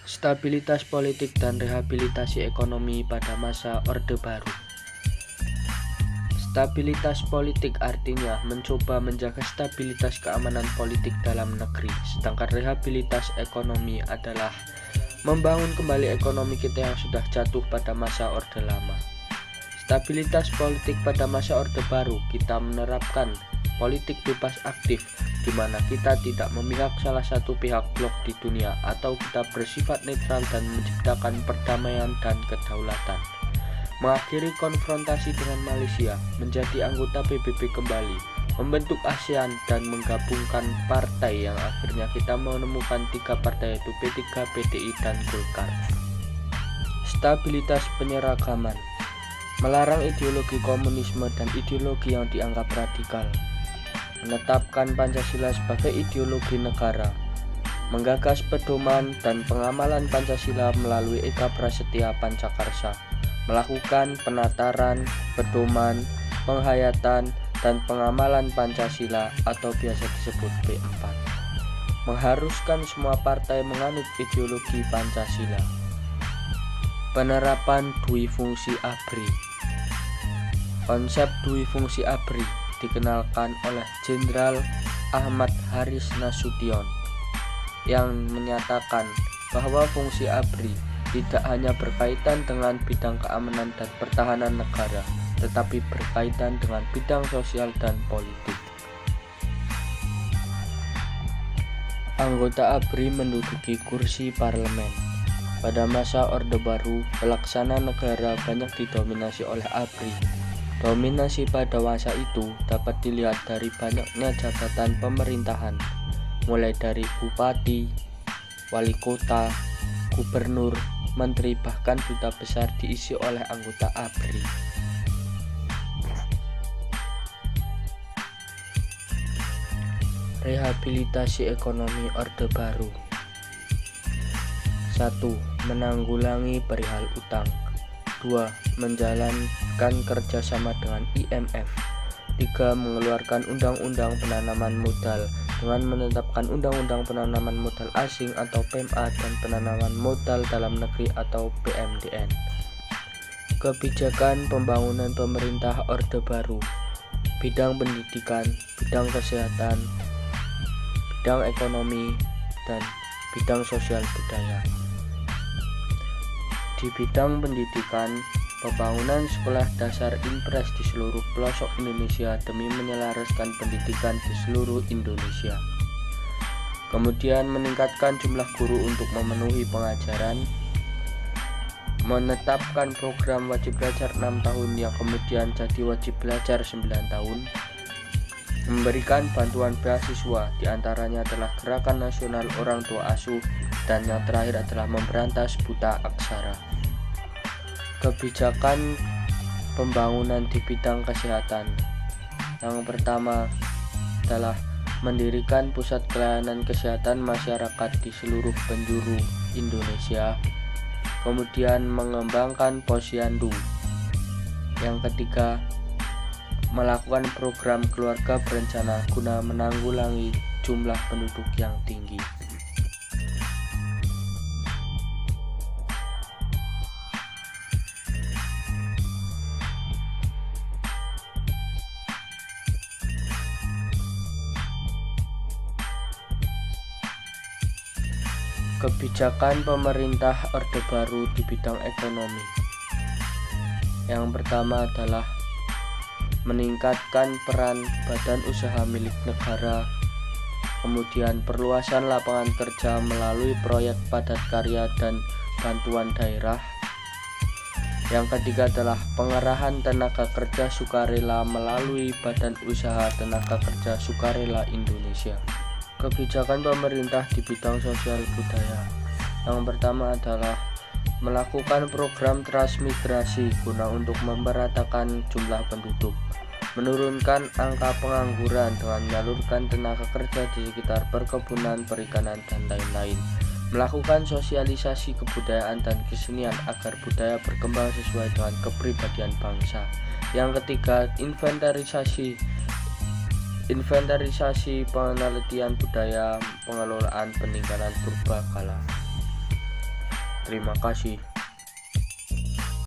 Stabilitas politik dan rehabilitasi ekonomi pada masa Orde Baru. Stabilitas politik artinya mencoba menjaga stabilitas keamanan politik dalam negeri, sedangkan rehabilitas ekonomi adalah membangun kembali ekonomi kita yang sudah jatuh pada masa Orde Lama. Stabilitas politik pada masa Orde Baru, kita menerapkan politik bebas aktif, di mana kita tidak memihak salah satu pihak blok di dunia, atau kita bersifat netral dan menciptakan perdamaian dan kedaulatan. Mengakhiri konfrontasi dengan Malaysia, menjadi anggota PBB kembali, membentuk ASEAN dan menggabungkan partai yang akhirnya kita menemukan 3 partai yaitu P3, PDI, dan Golkar. Stabilitas penyeragaman, melarang ideologi komunisme dan ideologi yang dianggap radikal, menetapkan Pancasila sebagai ideologi negara, menggagas pedoman dan pengamalan Pancasila melalui Eka Prasetya Pancakarsa, melakukan penataran, pedoman, penghayatan, dan pengamalan Pancasila atau biasa disebut P4, mengharuskan semua partai menganut ideologi Pancasila. Penerapan dui fungsi ABRI. Konsep dui fungsi ABRI dikenalkan oleh Jenderal Ahmad Haris Nasution yang menyatakan bahwa fungsi ABRI tidak hanya berkaitan dengan bidang keamanan dan pertahanan negara, tetapi berkaitan dengan bidang sosial dan politik. Anggota ABRI menduduki kursi parlemen. Pada masa Orde Baru, pelaksana negara banyak didominasi oleh ABRI. Dominasi pada masa itu dapat dilihat dari banyaknya jabatan pemerintahan, mulai dari bupati, wali kota, gubernur, menteri, bahkan duta besar diisi oleh anggota ABRI. Rehabilitasi ekonomi Orde Baru. 1. Menanggulangi perihal utang. 2. Menjalankan kerjasama dengan IMF. 3. Mengeluarkan undang-undang penanaman modal dengan menetapkan undang-undang penanaman modal asing atau PMA dan penanaman modal dalam negeri atau PMDN. Kebijakan pembangunan pemerintah Orde Baru, bidang pendidikan, bidang kesehatan, bidang ekonomi, dan bidang sosial budaya. Di bidang pendidikan, pembangunan sekolah dasar impres di seluruh pelosok Indonesia demi menyelaraskan pendidikan di seluruh Indonesia. Kemudian meningkatkan jumlah guru untuk memenuhi pengajaran, menetapkan program wajib belajar 6 tahun yang kemudian jadi wajib belajar 9 tahun, memberikan bantuan beasiswa, diantaranya adalah Gerakan Nasional Orang Tua Asuh, dan yang terakhir adalah memberantas buta aksara. Kebijakan pembangunan di bidang kesehatan. Yang pertama adalah mendirikan pusat pelayanan kesehatan masyarakat di seluruh penjuru Indonesia. Kemudian mengembangkan posyandu. Yang ketiga, melakukan program keluarga berencana guna menanggulangi jumlah penduduk yang tinggi. Kebijakan pemerintah Orde Baru di bidang ekonomi. Yang pertama adalah meningkatkan peran badan usaha milik negara, kemudian perluasan lapangan kerja melalui proyek padat karya dan bantuan daerah. Yang ketiga adalah pengerahan tenaga kerja sukarela melalui Badan Usaha Tenaga Kerja Sukarela Indonesia. Kebijakan pemerintah di bidang sosial budaya. Yang pertama adalah melakukan program transmigrasi guna untuk memeratakan jumlah penduduk, menurunkan angka pengangguran dengan menyalurkan tenaga kerja di sekitar perkebunan, perikanan, dan lain-lain, melakukan sosialisasi kebudayaan dan kesenian agar budaya berkembang sesuai dengan kepribadian bangsa. Yang ketiga, inventarisasi penelitian budaya, pengelolaan peninggalan purbakala. Terima kasih.